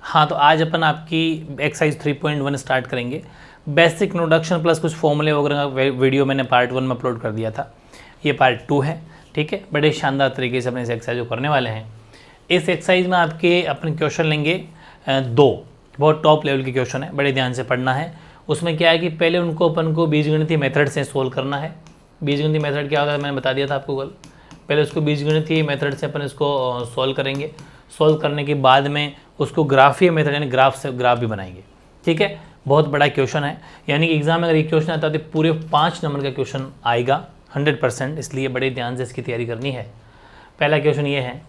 हाँ, तो आज अपन आपकी एक्सरसाइज 3.1 स्टार्ट करेंगे। बेसिक इंट्रोडक्शन प्लस कुछ फॉर्मूले वगैरह का वीडियो मैंने पार्ट 1 में अपलोड कर दिया था, ये पार्ट 2 है। ठीक है, बड़े शानदार तरीके से अपने इस एक्सरसाइज को करने वाले हैं। इस एक्सरसाइज में आपके अपने क्वेश्चन लेंगे दो, बहुत टॉप लेवल के क्वेश्चन है, बड़े ध्यान से पढ़ना है। उसमें क्या है कि पहले उनको अपन को बीजगणितीय मेथड से सोल्व करना है। बीजगणितीय मेथड क्या होता है मैंने बता दिया था आपको कल। पहले उसको बीजगणितीय मेथड से अपन इसको सॉल्व करेंगे। सॉल्व करने के बाद में उसको ग्राफीय मेथड यानी ग्राफ से ग्राफ भी बनाएंगे। ठीक है, बहुत बड़ा क्वेश्चन है, यानी कि एग्जाम में अगर ये क्वेश्चन आता है तो पूरे 5 नंबर का क्वेश्चन आएगा 100%, इसलिए बड़े ध्यान से इसकी तैयारी करनी है। पहला क्वेश्चन ये है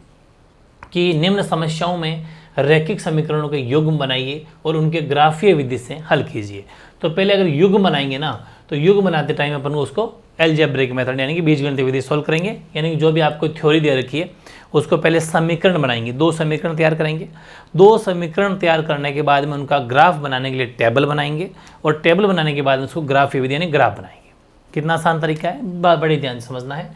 कि निम्न समस्याओं में रैखिक समीकरणों के युग्म बनाइए और उनके ग्राफीय विधि से हल कीजिए। तो पहले अगर युग्म बनाएंगे ना, तो युग्म बनाते टाइम अपन उसको एल्जेब्रिक मेथड यानी कि बीजगणितीय विधि सॉल्व करेंगे, यानी कि जो भी आपको थ्योरी दे रखी है उसको पहले समीकरण बनाएंगे। 2 समीकरण तैयार करेंगे। 2 समीकरण तैयार करने के बाद में उनका ग्राफ बनाने के लिए टेबल बनाएंगे और टेबल बनाने के बाद उसको ग्राफीय विधि यानी ग्राफ बनाएंगे। कितना आसान तरीका है, बड़े ध्यान से समझना है।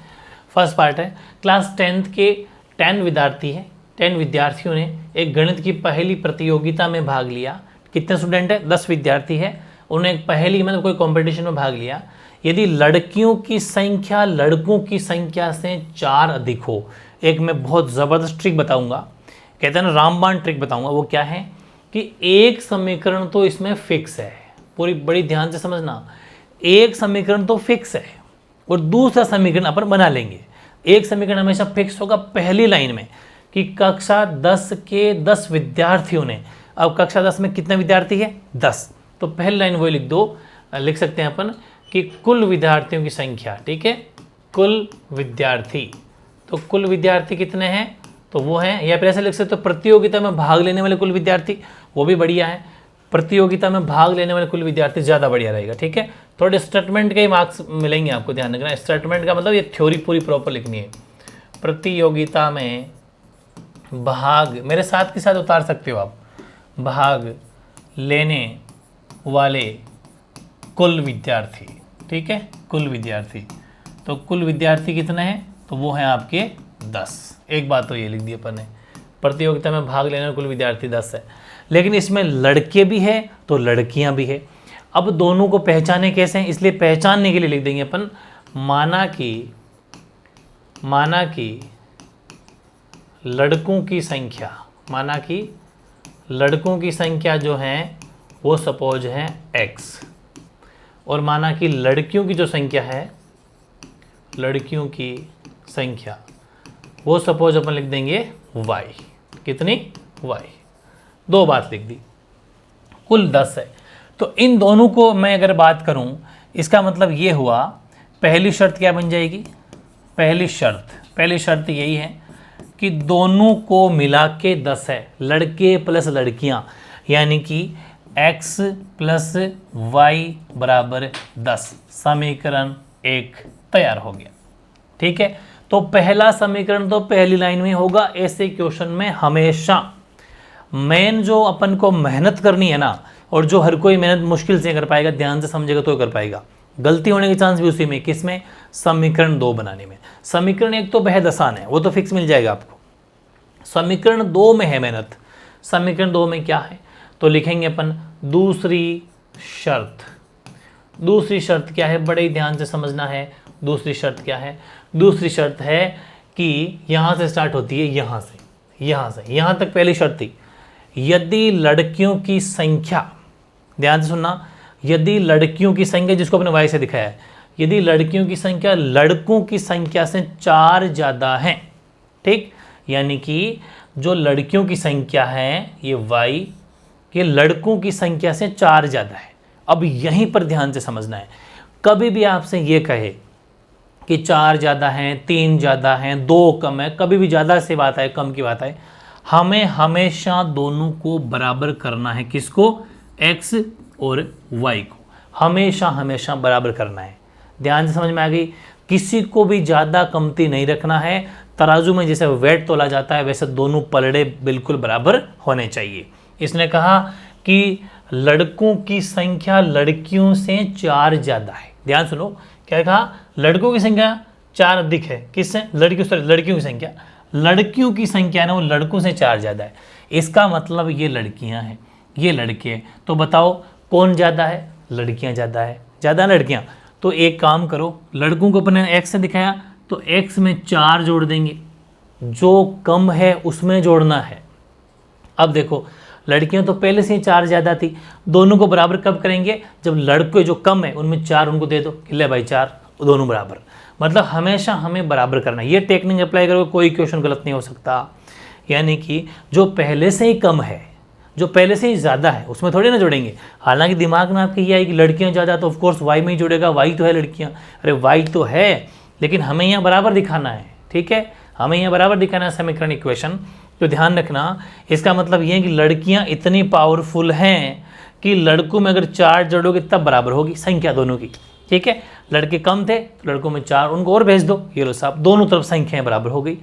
फर्स्ट पार्ट है, क्लास 10th के 10 विद्यार्थी हैं। 10 विद्यार्थियों ने एक गणित की पहली प्रतियोगिता में भाग लिया। कितने स्टूडेंट है? 10 विद्यार्थी है। उन्होंने एक पहली मतलब कोई कंपटीशन में भाग लिया। यदि लड़कियों की संख्या लड़कों की संख्या से 4 अधिक हो, एक मैं बहुत ज़बरदस्त ट्रिक बताऊंगा, कहते हैं ना रामबाण ट्रिक बताऊंगा। वो क्या है कि एक समीकरण तो इसमें फिक्स है, पूरी बड़ी ध्यान से समझना। एक समीकरण तो फिक्स है और दूसरा समीकरण अपन बना लेंगे। एक समीकरण हमेशा फिक्स होगा पहली लाइन में कि कक्षा 10 के 10 विद्यार्थियों ने, अब कक्षा 10 में कितने विद्यार्थी है? 10। तो पहली लाइन वही लिख दो, लिख सकते हैं अपन कि कुल विद्यार्थियों की संख्या। ठीक है, कुल विद्यार्थी, तो कुल विद्यार्थी कितने हैं? तो वो हैं, या फिर ऐसे लिख सकते हो प्रतियोगिता में भाग लेने वाले कुल विद्यार्थी, वो भी बढ़िया है। प्रतियोगिता में भाग लेने वाले कुल विद्यार्थी ज़्यादा बढ़िया रहेगा। ठीक है, थोड़े स्टेटमेंट के ही मार्क्स मिलेंगे आपको, ध्यान रखना। स्टेटमेंट का मतलब ये थ्योरी पूरी प्रॉपर लिखनी है। प्रतियोगिता में भाग, मेरे साथ के साथ उतार सकते हो आप, भाग लेने वाले कुल विद्यार्थी। ठीक है, कुल विद्यार्थी, तो कुल विद्यार्थी कितने हैं? तो वो हैं आपके 10। एक बात तो ये लिख दी अपन ने, प्रतियोगिता में भाग लेने वाले कुल विद्यार्थी 10 है, लेकिन इसमें लड़के भी है तो लड़कियां भी है। अब दोनों को पहचाने कैसे हैं, इसलिए पहचानने के लिए लिख देंगे अपन माना कि लड़कों की संख्या, माना कि लड़कों की संख्या जो है वो सपोज है x, और माना कि लड़कियों की जो संख्या है, लड़कियों की संख्या वो सपोज अपन लिख देंगे y। कितनी? y। 2 बात लिख दी, कुल 10 है। तो इन दोनों को मैं अगर बात करूं, इसका मतलब ये हुआ, पहली शर्त क्या बन जाएगी? पहली शर्त यही है कि दोनों को मिला के 10 है, लड़के प्लस लड़कियां, यानी कि x प्लस y बराबर 10। समीकरण 1 तैयार हो गया। ठीक है, तो पहला समीकरण तो पहली लाइन में होगा। ऐसे क्वेश्चन में हमेशा मेन जो अपन को मेहनत करनी है ना, और जो हर कोई मेहनत मुश्किल से कर पाएगा, ध्यान से समझेगा तो कर पाएगा। गलती होने के चांस भी उसी में, किसमें? समीकरण 2 बनाने में। समीकरण 1 तो बेहद आसान है, वो तो फिक्स मिल जाएगा आपको। समीकरण 2 में है मेहनत। समीकरण 2 में क्या है? तो लिखेंगे अपन दूसरी शर्त। दूसरी शर्त क्या है? बड़े ध्यान से समझना है। दूसरी शर्त क्या है? दूसरी शर्त है कि यहां से स्टार्ट होती है, यहां से यहां तक पहली शर्त थी। यदि लड़कियों की संख्या, ध्यान से सुनना, यदि लड़कियों की संख्या, जिसको अपने y से दिखाया है, यदि लड़कियों की संख्या लड़कों की संख्या से 4 ज़्यादा है, ठीक, यानी कि जो लड़कियों की संख्या है ये y, ये लड़कों की संख्या से 4 ज़्यादा है। अब यहीं पर ध्यान से समझना है। कभी भी आपसे ये कहे कि 4 ज़्यादा हैं, 3 ज़्यादा हैं, 2 कम है, कभी भी ज़्यादा से बात आए, कम की बात आए, हमें हमेशा दोनों को बराबर करना है। किसको? x और y को हमेशा बराबर करना है। ध्यान से समझ में आ गई? किसी को भी ज़्यादा कमती नहीं रखना है। तराजू में जैसे वेट तोला जाता है, वैसे दोनों पलड़े बिल्कुल बराबर होने चाहिए। इसने कहा कि लड़कों की संख्या लड़कियों से 4 ज़्यादा है। ध्यान सुनो, क्या कहा? लड़कों की संख्या 4 अधिक है, किससे? लड़कियों की संख्या, लड़कियों की संख्या ना वो लड़कों से 4 ज़्यादा है। इसका मतलब ये लड़कियां हैं, ये लड़के हैं। तो बताओ कौन ज़्यादा है? लड़कियां ज़्यादा है, ज़्यादा लड़कियां। तो एक काम करो, लड़कों को अपने x से दिखाया तो x में 4 जोड़ देंगे, जो कम है उसमें जोड़ना है। अब देखो लड़कियां तो पहले से ही 4 ज़्यादा थी, दोनों को बराबर कब करेंगे? जब लड़के जो कम है उनमें 4 उनको दे दो, ले भाई 4, दोनों बराबर। मतलब हमेशा हमें बराबर करना है। ये टेक्निक अप्लाई करोगे कोई क्वेश्चन गलत नहीं हो सकता। यानी कि जो पहले से ही कम है, जो पहले से ही ज़्यादा है, उसमें थोड़ी ना जोड़ेंगे। हालांकि दिमाग में आपके ये आई कि लड़कियां ज़्यादा, तो ऑफकोर्स वाई में ही जोड़ेगा, वाई तो है लड़कियां। अरे वाई तो है, लेकिन हमें यहाँ बराबर दिखाना है, ठीक है, हमें यहाँ बराबर दिखाना है समीकरण इक्वेशन। तो ध्यान रखना, इसका मतलब ये है कि लड़कियां इतनी पावरफुल हैं कि लड़कों में अगर 4 जोड़ोगे तब बराबर होगी संख्या दोनों की, ठीक है। लड़के कम थे, लड़कों में 4, उनको और भेज दो, ये लो साहब, दोनों तरफ संख्याएं बराबर हो गई।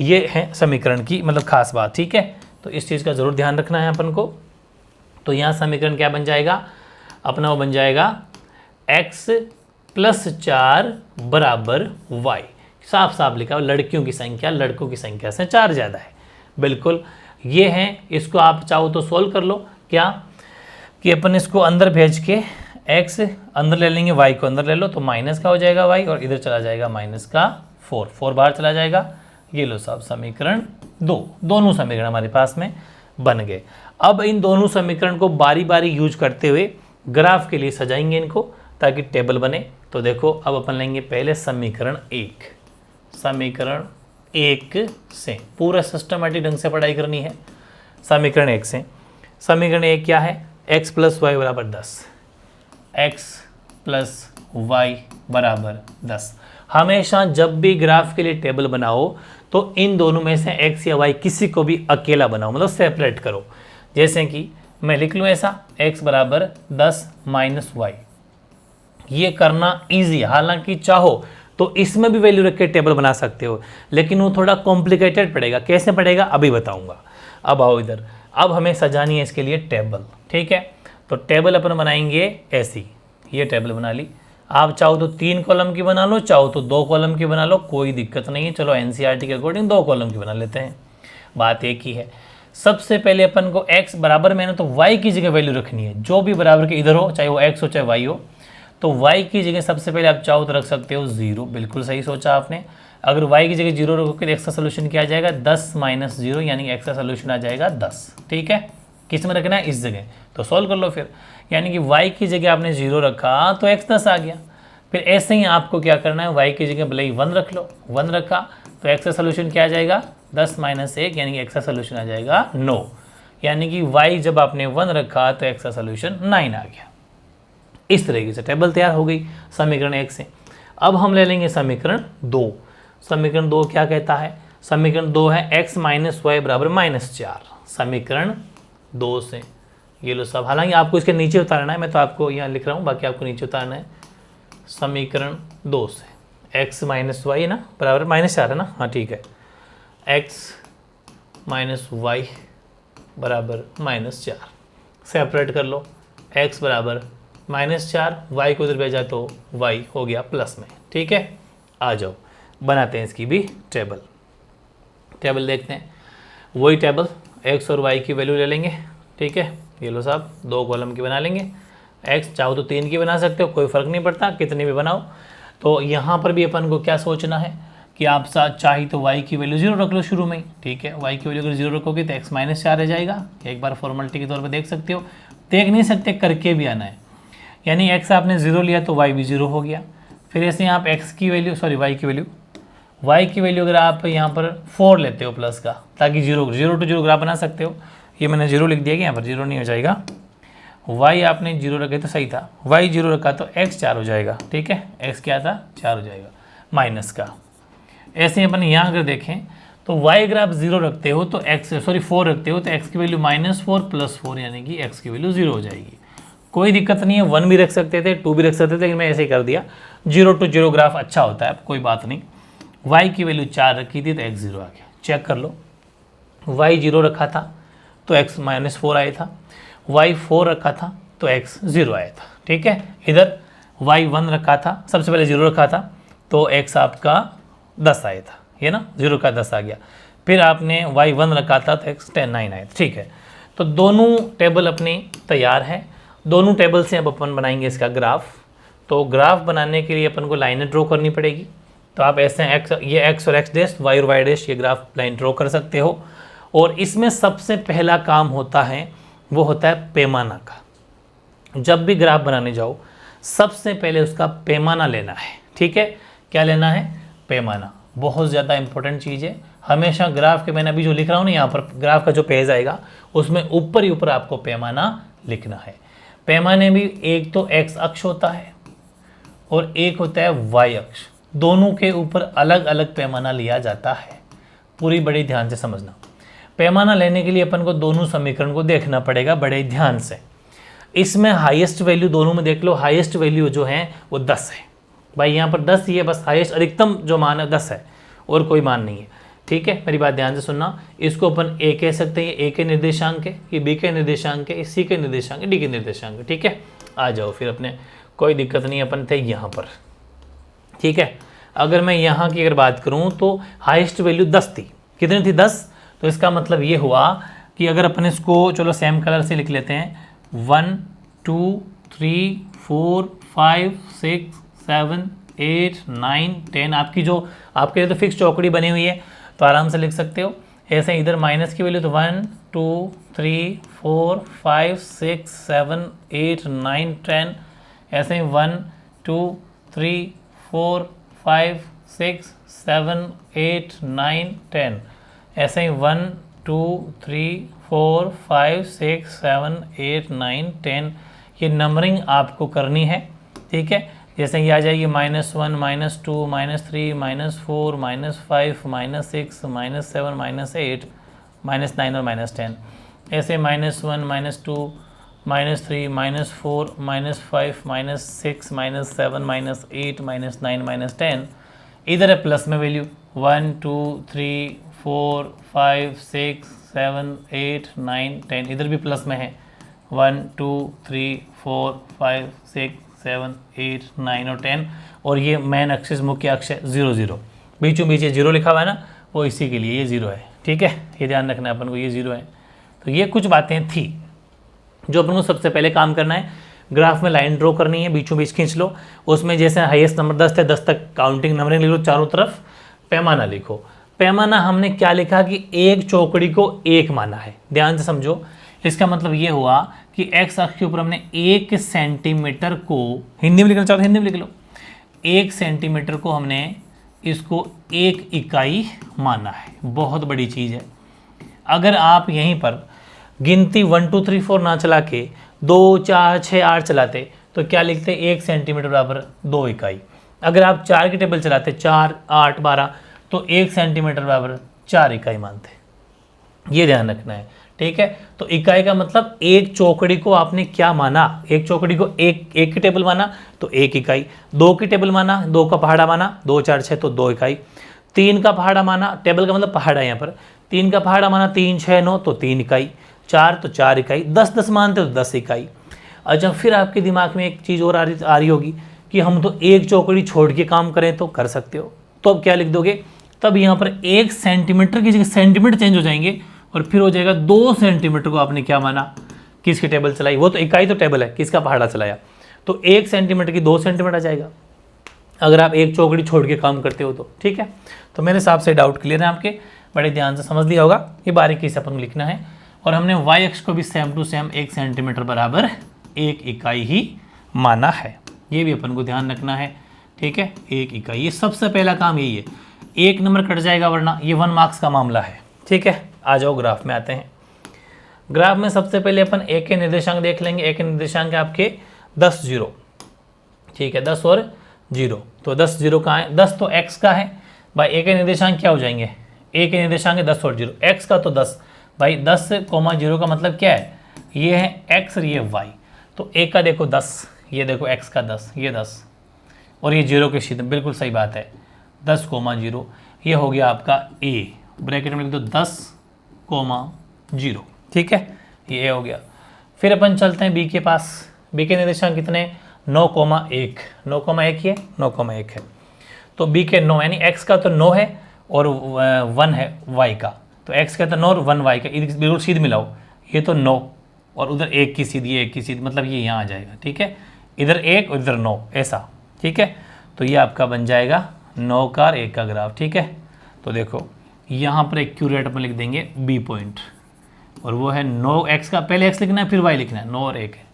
ये है समीकरण की मतलब खास बात, ठीक है। तो इस चीज़ का ज़रूर ध्यान रखना है अपन को। तो यहाँ समीकरण क्या बन जाएगा अपना? वो बन जाएगा x + 4 = y। साफ साफ लिखा हो, लड़कियों की संख्या लड़कों की संख्या से 4 ज़्यादा है, बिल्कुल ये है। इसको आप चाहो तो सोल्व कर लो, क्या कि अपन इसको अंदर भेज के x अंदर ले लेंगे, y को अंदर ले लो, तो माइनस का हो जाएगा y, और इधर चला जाएगा -4 बाहर चला जाएगा। ये लो साहब समीकरण 2, दोनों समीकरण हमारे पास में बन गए। अब इन दोनों समीकरण को बारी बारी यूज करते हुए ग्राफ के लिए सजाएंगे इनको, ताकि टेबल बने। तो देखो अब अपन लेंगे पहले समीकरण 1, समीकरण 1 से पूरा सिस्टमेटिक ढंग से पढ़ाई करनी है। समीकरण 1 से, समीकरण 1 क्या है? x + y = 10, x + y = 10। हमेशा जब भी ग्राफ के लिए टेबल बनाओ तो इन दोनों में से x या y किसी को भी अकेला बनाओ, मतलब सेपरेट करो। जैसे कि मैं लिख लूँ ऐसा, x = 10 - y। ये करना ईजी है, हालांकि चाहो तो इसमें भी वैल्यू रख के टेबल बना सकते हो, लेकिन वो थोड़ा कॉम्प्लिकेटेड पड़ेगा। कैसे पड़ेगा अभी बताऊंगा। अब आओ इधर, अब हमें सजानी है इसके लिए टेबल, ठीक है। तो टेबल अपन बनाएंगे ऐसी, ये टेबल बना ली। आप चाहो तो 3 कॉलम की बना लो, चाहो तो 2 कॉलम की बना लो, कोई दिक्कत नहीं है। चलो एनसीईआरटी के अकॉर्डिंग 2 कॉलम की बना लेते हैं, बात एक ही है। सबसे पहले अपन को x बराबर में ना तो y की जगह वैल्यू रखनी है, जो भी बराबर के इधर हो, चाहे वो x हो चाहे y हो। तो y की जगह सबसे पहले आप चाहो तो रख सकते हो 0, बिल्कुल सही सोचा आपने। अगर y की जगह 0 रखोगे तो x का सोल्यूशन क्या आ जाएगा? 10 - 0, यानी कि x का सोल्यूशन आ जाएगा 10, ठीक है। किस में रखना है? इस जगह। तो सॉल्व कर लो फिर, यानी कि y की जगह आपने 0 रखा तो x 10 आ गया। फिर ऐसे ही आपको क्या करना है, y की जगह भले ही 1 रख लो, 1 रखा तो x का सोल्यूशन क्या आ जाएगा? 10 - 1, यानी कि x का सोल्यूशन आ जाएगा 9, यानी कि y जब आपने 1 रखा तो x का सोल्यूशन 9 आ गया। इस तरीके से टेबल तैयार हो गई समीकरण 1 से। अब हम ले लेंगे समीकरण 2। समीकरण 2 क्या कहता है? समीकरण 2 है x - y = -4। समीकरण 2 से ये लो सब, हालांकि आपको इसके नीचे उतारना है, मैं तो आपको यहाँ लिख रहा हूँ, बाकी आपको नीचे उतारना है। समीकरण 2 से x - y ना बराबर -4 है ना, हाँ ठीक है, x - y = -4 सेपरेट कर लो। x = -4, y को उधर भेजा तो y हो गया प्लस में, ठीक है। आ जाओ बनाते हैं इसकी भी टेबल। टेबल देखते हैं, वही टेबल x और y की वैल्यू ले लेंगे, ठीक है। ये लो साहब 2 कॉलम की बना लेंगे। x चाहो तो 3 की बना सकते हो, कोई फ़र्क नहीं पड़ता, कितनी भी बनाओ। तो यहाँ पर भी अपन को क्या सोचना है कि आप चाहे तो y की वैल्यू 0 रख लो शुरू में ही, ठीक है। y की वैल्यू अगर 0 रखोगे तो x - 4 रह जाएगा। एक बार फॉर्मेलिटी के तौर पर देख सकते हो, देख नहीं सकते करके भी आना है। यानी x आपने 0 लिया तो y भी 0 हो गया। फिर ऐसे आप x की वैल्यू y की वैल्यू अगर आप यहाँ पर 4 लेते हो प्लस का, ताकि 0 to 0 ग्राफ बना सकते हो। ये मैंने 0 लिख दिया कि यहाँ पर 0 नहीं हो जाएगा। y आपने 0 रखे तो सही था, y 0 रखा तो x 4 हो जाएगा, ठीक है। x क्या था? 4 हो जाएगा माइनस का। ऐसे ही अपन यहाँ अगर देखें तो y अगर आप 0 रखते हो तो 4 रखते हो तो x की वैल्यू -4 + 4, यानी कि x की वैल्यू 0 हो जाएगी। कोई दिक्कत नहीं है, 1 भी रख सकते थे, 2 भी रख सकते थे, लेकिन मैं ऐसे ही कर दिया। 0 to 0 ग्राफ अच्छा होता है, कोई बात नहीं। y की वैल्यू 4 रखी थी तो x 0 आ गया। चेक कर लो, y 0 रखा था तो x -4 आया था, y 4 रखा था तो x 0 आया था, ठीक है। इधर y 1 रखा था, सबसे पहले 0 रखा था तो x आपका 10 आया था, ये ना 0 का 10 आ गया। फिर आपने y1 रखा था तो x 9 आया, ठीक है। तो दोनों टेबल अपनी तैयार है, दोनों टेबल से अब अपन बनाएंगे इसका ग्राफ। तो ग्राफ बनाने के लिए अपन को लाइनें ड्रॉ करनी पड़ेगी। तो आप ऐसे ये x और x डैश, y और y डैश, ये ग्राफ लाइन ड्रॉ कर सकते हो। और इसमें सबसे पहला काम होता है वो होता है पैमाना का। जब भी ग्राफ बनाने जाओ सबसे पहले उसका पैमाना लेना है, ठीक है। क्या लेना है? पैमाना। बहुत ज़्यादा इंपॉर्टेंट चीज़ है। हमेशा ग्राफ के, मैंने अभी जो लिख रहा हूँ ना यहाँ पर, ग्राफ का जो पेज आएगा उसमें ऊपर ही ऊपर आपको पैमाना लिखना है। पैमाने भी एक तो x अक्ष होता है और एक होता है y अक्ष, दोनों के ऊपर अलग अलग पैमाना लिया जाता है। पूरी बड़ी ध्यान से समझना। पैमाना लेने के लिए अपन को दोनों समीकरण को देखना पड़ेगा बड़े ध्यान से। इसमें हाईएस्ट वैल्यू दोनों में देख लो, हाईएस्ट वैल्यू जो है वो 10 है भाई, यहाँ पर 10 ही है बस। हाईएस्ट अधिकतम जो मान है 10 है और कोई मान नहीं है, ठीक है। मेरी बात ध्यान से सुनना। इसको अपन a कह सकते हैं, a के निर्देशांक है, ये b के निर्देशांक है, ये c के निर्देशांक है, d के निर्देशांक है, ठीक है। आ जाओ फिर अपने, कोई दिक्कत नहीं, अपन थे यहाँ पर, ठीक है। अगर मैं यहाँ की अगर बात करूँ तो हाईएस्ट वैल्यू 10 थी। कितनी थी? 10। तो इसका मतलब ये हुआ कि अगर अपन इसको, चलो सेम कलर से लिख लेते हैं, 1 2 3 4 5 6 7 8 9 10। आपकी जो आपके लिए तो फिक्स चौकड़ी बनी हुई है तो आराम से लिख सकते हो। ऐसे इधर माइनस की वैल्यू तो 1 2 3 4 5 6 7 8 9 10। ऐसे ही 1 2 3 4 5 6 7 8 9 10। ऐसे ही 1 2 3 4 5 6 7 8 9 10। ये नंबरिंग आपको करनी है, ठीक है। जैसे ये आ जाएगी -1 -2 -3 -4 -5 -6 -7 -8 -9 और -10। ऐसे -1 -2 -3 -4 -5 -6 -7 -8 -9 -10। इधर है प्लस में वैल्यू 1 2 3 4 5 6 7 8 9 10। इधर भी प्लस में है 1 2 3 4 5 6 7 8 9 और 10। और ये मेन एक्सिस, मुख्य अक्ष है 0 0, बीचों बीच ये 0 लिखा हुआ है ना, वो इसी के लिए ये 0 है, ठीक है। ये ध्यान रखना है अपन को, ये 0 है। तो ये कुछ बातें थी जो अपन को सबसे पहले काम करना है। ग्राफ में लाइन ड्रॉ करनी है, बीचों बीच खींच लो। उसमें जैसे हाईएस्ट नंबर 10 थे, 10 तक काउंटिंग नंबरिंग लिख लो, चारों तरफ पैमाना लिखो। पैमाना हमने क्या लिखा कि एक चौकड़ी को 1 माना है। ध्यान से समझो, इसका मतलब ये हुआ कि x अक्ष के ऊपर हमने 1 सेंटीमीटर को, हिंदी में लिखना चाहो तो हिंदी में लिख लो, 1 सेंटीमीटर को हमने इसको 1 इकाई माना है। बहुत बड़ी चीज़ है। अगर आप यहीं पर गिनती 1 2 3 4 ना चला के 2 4 6 8 चलाते तो क्या लिखते? 1 सेंटीमीटर बराबर 2 इकाई। अगर आप 4 की टेबल चलाते, 4 8 12, तो 1 सेंटीमीटर बराबर 4 इकाई मानते। ये ध्यान रखना है, ठीक है। तो इकाई का मतलब एक चौकड़ी को आपने क्या माना? एक चौकड़ी को एक की टेबल माना तो 1 इकाई, 2 की टेबल माना, 2 का पहाड़ा माना, 2 4 6 तो 2 इकाई, 3 का पहाड़ा माना, टेबल का मतलब पहाड़ा, यहाँ पर 3 का पहाड़ा माना, 3 6 9 तो 3 इकाई, 4 तो 4 इकाई, 10 10 मानते तो 10 इकाई। अच्छा, फिर आपके दिमाग में एक चीज़ और आ रही होगी कि हम तो एक चौकड़ी छोड़ के काम करें तो कर सकते हो। तो अब क्या लिख दोगे? तब यहाँ पर 1 सेंटीमीटर की जगह सेंटीमीटर चेंज हो जाएंगे और फिर हो जाएगा 2 सेंटीमीटर को आपने क्या माना? किसकी टेबल चलाई? वो तो इकाई तो टेबल है, किसका पहाड़ा चलाया? तो 1 सेंटीमीटर की 2 सेंटीमीटर आ जाएगा अगर आप एक चौकड़ी छोड़ के काम करते हो तो, ठीक है। तो मेरे हिसाब से डाउट क्लियर है आपके, बड़े ध्यान से समझ लिया होगा। ये बारीकी से अपन को लिखना है। और हमने y अक्ष को भी सेम टू सेम 1 सेंटीमीटर बराबर 1 इकाई ही माना है। ये भी अपन को ध्यान रखना है, ठीक है। 1 इकाई, ये सबसे पहला काम यही है। 1 नंबर कट जाएगा वरना ये 1 मार्क्स का मामला है, ठीक है। आ जाओ ग्राफ में आते हैं। ग्राफ में सबसे पहले अपन a के निर्देशांक देख लेंगे। a के निर्देशांक है आपके 10 0, ठीक है, 10 और 0। तो 10 0 कहाँ है? 10 तो x का है भाई। a के निर्देशांक क्या हो जाएंगे? a के निर्देशांक है 10 और 0, x का तो 10 भाई। 10 0 का मतलब क्या है? ये है x और ये y। तो a का देखो 10, ये देखो x का 10, ये 10 और ये 0 के सीधे, बिल्कुल सही बात है। 10 0, ये हो गया आपका a, ब्रैकेट में लिख दो 10 0, ठीक है, ये हो गया। फिर अपन चलते हैं b के पास। b के निर्देशांक कितने? 9 1, 9 1 ही है, 9 1 है। तो b के 9 यानी x का तो 9 है और 1 है y का, तो x का तो 9 और 1 y का, बिल्कुल सीध मिलाओ, ये तो 9 और उधर 1 की सीध, ये 1 की सीध, मतलब ये यहाँ आ जाएगा, ठीक है, इधर 1 और इधर 9 ऐसा, ठीक है। तो ये आपका बन जाएगा 9 का और 1 का ग्राफ, ठीक है। तो देखो यहाँ पर एक्यूरेट में लिख देंगे बी पॉइंट, और वो है 9x का, पहले x लिखना है फिर y लिखना है, 9 और 1 है।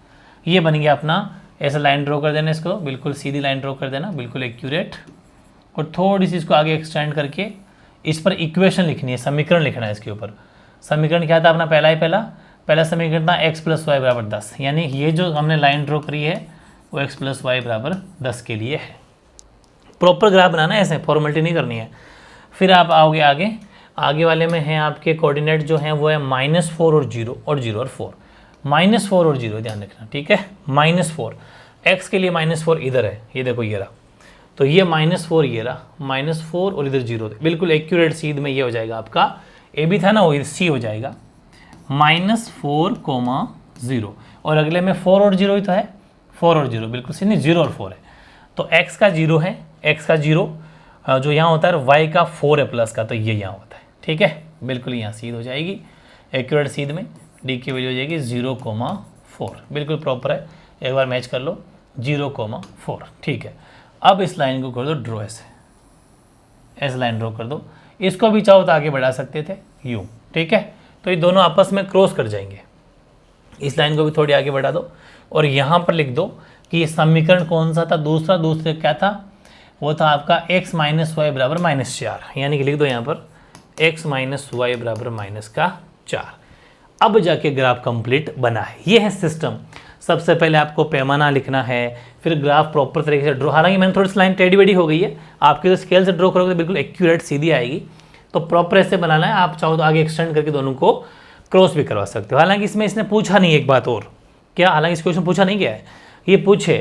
ये बन गया अपना, ऐसा लाइन ड्रॉ कर देना, इसको बिल्कुल सीधी लाइन ड्रॉ कर देना, बिल्कुल एक्यूरेट, और थोड़ी सी इसको आगे एक्सटेंड करके इस पर इक्वेशन लिखनी है, समीकरण लिखना है इसके ऊपर। समीकरण क्या था अपना, पहला समीकरण था x + y = 10, यानी ये जो हमने लाइन ड्रॉ करी है वो x + y = 10 के लिए है। प्रॉपर ग्राफ बनाना है, ऐसे फॉर्मेलिटी नहीं करनी है। फिर आप आओगे आगे वाले में हैं आपके कोऑर्डिनेट जो हैं वो है -4 और 0 और 0 और 4, -4 और 0 ध्यान रखना, ठीक है। -4 x के लिए -4 इधर है, ये देखो ये रहा, तो ये -4 ये रहा, -4 और इधर 0, बिल्कुल एक्यूरेट सीध में ये हो जाएगा आपका, ए भी था ना वो सी हो जाएगा, -4, 0, और अगले में 4 और 0 ही तो है, 4 और 0 बिल्कुल सीधे, 0 और 4 है, तो x का 0 है, x का 0 जो यहाँ होता है, y का 4 है प्लस का, तो ये यहाँ होता है, ठीक है, बिल्कुल यहाँ सीध हो जाएगी, एक्यूरेट सीध में d की वैल्यू हो जाएगी 0,4, बिल्कुल प्रॉपर है, एक बार मैच कर लो, 0,4, ठीक है। अब इस लाइन को कर दो ड्रॉ, ऐसे लाइन ड्रॉ कर दो, इसको भी चाहो तो आगे बढ़ा सकते थे यूँ, ठीक है, तो ये दोनों आपस में क्रॉस कर जाएंगे। इस लाइन को भी थोड़ी आगे बढ़ा दो, और यहाँ पर लिख दो कि ये समीकरण कौन सा था, दूसरा क्या था, वो था आपका x - y = -4, यानी कि लिख दो यहाँ पर x - y = -4। अब जाके ग्राफ कंप्लीट बना है, ये है सिस्टम। सबसे पहले आपको पैमाना लिखना है, फिर ग्राफ प्रॉपर तरीके से ड्रॉ, हालांकि मैंने थोड़ी सी लाइन टेढ़ी बेढ़ी हो गई है, आपके तो स्केल से ड्रॉ करोगे तो बिल्कुल एक्यूरेट सीधी आएगी, तो प्रॉपर ऐसे बनाना है। आप चाहो तो आगे एक्सटेंड करके दोनों को क्रॉस भी करवा सकते हो। हालांकि इसमें इसने पूछा नहीं एक बात और, क्या, हालांकि इस क्वेश्चन पूछा नहीं गया है, ये पूछे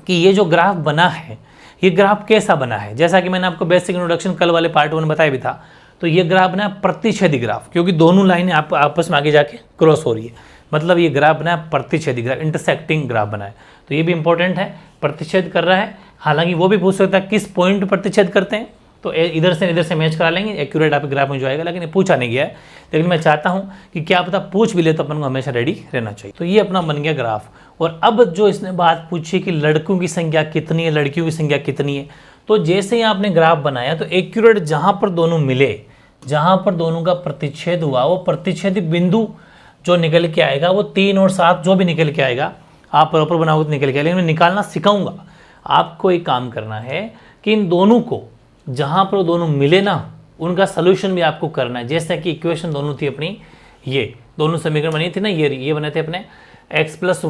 कि ये जो ग्राफ बना है ये ग्राफ कैसा बना है। जैसा कि मैंने आपको बेसिक इंट्रोडक्शन कल वाले पार्ट 1 बताया भी था, तो ये ग्राफ बना प्रतिच्छेदी ग्राफ, क्योंकि दोनों लाइनें आपस में आगे जाके क्रॉस हो रही है, मतलब ये ग्राफ बना प्रतिच्छेदी ग्राफ, इंटरसेक्टिंग ग्राफ बना है, तो ये भी इंपॉर्टेंट है, प्रतिच्छेद कर रहा है। हालांकि वो भी पूछ सकता है किस पॉइंट प्रतिच्छेद करते हैं, तो इधर से मैच करा लेंगे, एक्यूरेट आपके ग्राफ में जो आएगा, लेकिन ये पूछा नहीं गया है, लेकिन मैं चाहता हूँ कि क्या पता पूछ भी ले तो अपन को हमेशा रेडी रहना चाहिए। तो ये अपना बन गया ग्राफ। और अब जो इसने बात पूछी कि लड़कों की संख्या कितनी है, लड़कियों की संख्या कितनी है, तो जैसे ही आपने ग्राफ बनाया तो एक्यूरेट जहाँ पर दोनों मिले, जहाँ पर दोनों का प्रतिच्छेद हुआ, वो प्रतिच्छेदी बिंदु जो निकल के आएगा वो 3 और 7 जो भी निकल के आएगा, आप प्रॉपर बनाओगे तो निकल के आएगा, लेकिन मैं निकालना सिखाऊंगा आपको। एक काम करना है कि इन दोनों को जहाँ पर दोनों मिले ना, उनका सोल्यूशन भी आपको करना है। जैसे कि इक्वेशन दोनों थी अपनी, ये दोनों समीकरण बनी थी ना, ये बने थे अपने x +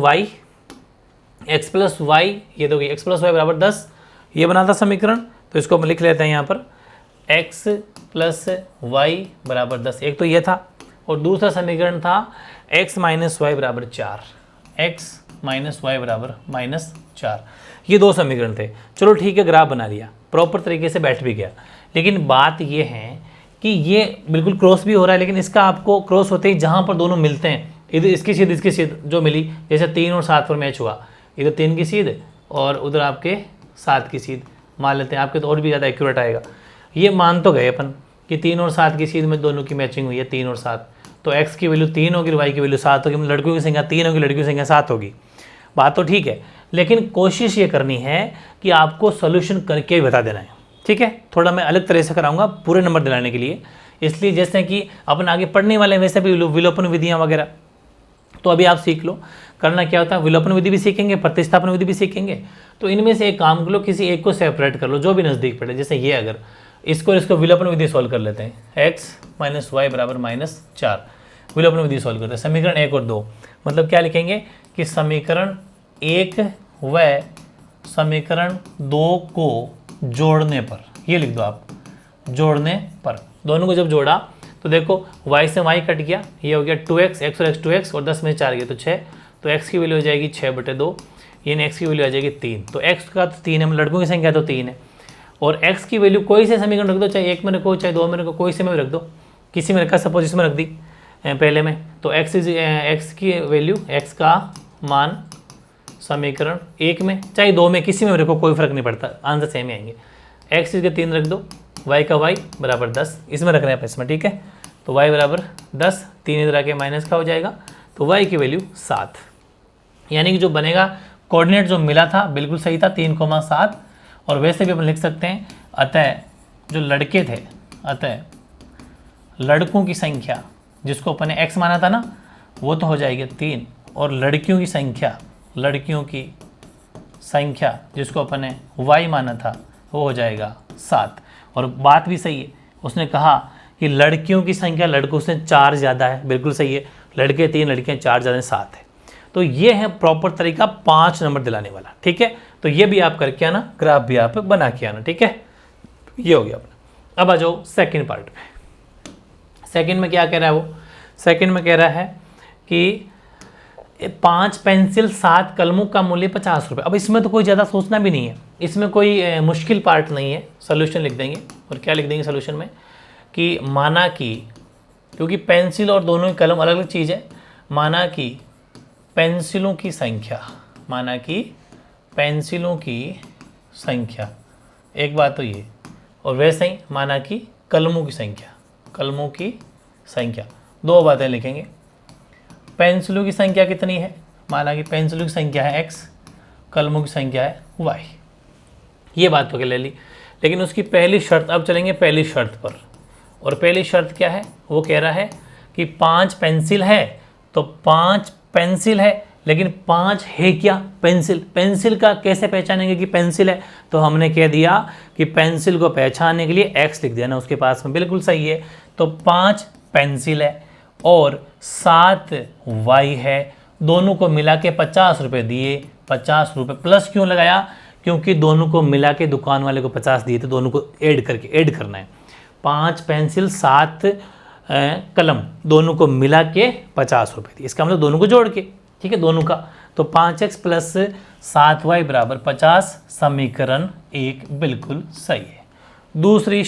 y, ये दोगे x + y = 10, ये बना था समीकरण, तो इसको हम लिख लेते हैं यहाँ पर x + y = 10, एक तो ये था, और दूसरा समीकरण था x - y = 4, x - y = -4, ये दो समीकरण थे। चलो ठीक है, ग्राफ बना लिया, प्रॉपर तरीके से बैठ भी गया, लेकिन बात ये है कि ये बिल्कुल क्रॉस भी हो रहा है, लेकिन इसका आपको क्रॉस होते ही जहाँ पर दोनों मिलते हैं, इधर इसकी सीध जो मिली, जैसे 3 और 7 पर मैच हुआ, इधर 3 की सीध और उधर आपके 7 की सीध मान लेते हैं, आपके तो और भी ज़्यादा एक्यूरेट आएगा। ये मान तो गए अपन कि 3 और 7 की सीध में दोनों की मैचिंग हुई है, 3 और 7, तो x की वैल्यू 3 होगी, y की वैल्यू 7 होगी, लड़कियों की संख्या 3 होगी, लड़कियों की संख्या 7 होगी। बात तो ठीक है, लेकिन कोशिश ये करनी है कि आपको सोल्यूशन करके ही बता देना है, ठीक है। थोड़ा मैं अलग तरह से कराऊंगा पूरे नंबर दिलाने के लिए, इसलिए जैसे कि अपन आगे पढ़ने वाले हैं वैसे भी विलोपन विधियाँ वगैरह, तो अभी आप सीख लो। करना क्या होता है, विलोपन विधि भी सीखेंगे, प्रतिस्थापन विधि भी सीखेंगे, तो इनमें से एक काम कर लो, किसी एक को सेपरेट कर लो जो भी नज़दीक पड़े। जैसे ये अगर इसको विलोपन विधि सॉल्व कर लेते हैं, x - y = -4, विलोपन विधि सॉल्व करते हैं, समीकरण 1 और 2, मतलब क्या लिखेंगे कि समीकरण 1 व समीकरण 2 को जोड़ने पर, ये लिख दो आप, जोड़ने पर दोनों को जब जोड़ा तो देखो y से y कट गया, ये हो गया 2x, x और x 2x और 10 में 4 गया तो 6, तो x की वैल्यू हो जाएगी 6/2, यानी x की वैल्यू आ जाएगी 3, तो x का तो 3 है, लड़कों की संख्या तो 3 है, और x की वैल्यू कोई से समीकरण रख दो, चाहे 1 में रखो चाहे 2 में रखो, कोई से में रख दो, किसी में रखा, सपोज इसमें रख दी पहले में, तो x की वैल्यू, x का मान समीकरण 1 में चाहे 2 में, किसी में रखो, कोई फर्क नहीं पड़ता, आंसर सेम ही आएंगे। x 3 रख दो, y का y बराबर 10, इसमें रख रहे हैं आप इसमें, ठीक है। तो y बराबर 10, 3 इधर आके माइनस का हो जाएगा, तो y की वैल्यू 7, यानी कि जो बनेगा कोऑर्डिनेट जो मिला था बिल्कुल सही था 3,7। और वैसे भी अपन लिख सकते हैं अतः जो लड़के थे, अतः लड़कों की संख्या जिसको अपन ने x माना था ना, वो तो हो जाएगी 3, और लड़कियों की संख्या जिसको अपन ने y माना था वो हो जाएगा 7। और बात भी सही है, उसने कहा कि लड़कियों की संख्या लड़कों से 4 ज़्यादा है, बिल्कुल सही है, लड़के 3 लड़कियाँ 4 ज़्यादा 7 है। तो ये है प्रॉपर तरीका 5 नंबर दिलाने वाला, ठीक है। तो ये भी आप करके आना, ग्राफ भी आप बना के आना, ठीक है। ये हो गया अपना। अब आ जाओ सेकेंड पार्ट में। सेकेंड में क्या कह रहा है वो, सेकेंड में कह रहा है कि 5 पेंसिल 7 कलमों का मूल्य 50 रुपये। अब इसमें तो कोई ज़्यादा सोचना भी नहीं है, इसमें कोई मुश्किल पार्ट नहीं है। सोल्यूशन लिख देंगे, और क्या लिख देंगे सोल्यूशन में कि माना कि, क्योंकि पेंसिल और दोनों ही कलम अलग अलग चीज़ है, माना कि पेंसिलों की संख्या, माना कि पेंसिलों की संख्या, एक बात तो ये, और वैसे ही माना कि कलमों की संख्या, कलमों की संख्या, दो बातें लिखेंगे। पेंसिलों की संख्या कितनी है, माना कि पेंसिलों की संख्या है x, कलमों की संख्या है y, ये बात तो क्या ले ली। लेकिन उसकी पहली शर्त, अब चलेंगे पहली शर्त पर, और पहली शर्त क्या है, वो कह रहा है कि 5 पेंसिल है, तो 5 पेंसिल है, लेकिन 5 है क्या पेंसिल। पेंसिल का कैसे पहचानेंगे कि पेंसिल है, तो हमने कह दिया कि पेंसिल को पहचानने के लिए x लिख दिया ना उसके पास में, बिल्कुल सही है। तो 5 पेंसिल है और 7 y है, दोनों को मिला के 50 रुपये दिए। 50 रुपये प्लस क्यों लगाया, क्योंकि दोनों को मिला के दुकान वाले को 50 दिए, तो दोनों को ऐड करना है। 5 पेंसिल 7 कलम, दोनों को मिला के 50 रुपये दिए, इसका मतलब दोनों को जोड़ के, ठीक है, दोनों का। तो 5x प्लस 7y बराबर 50, समीकरण 1 बिल्कुल सही है। दूसरी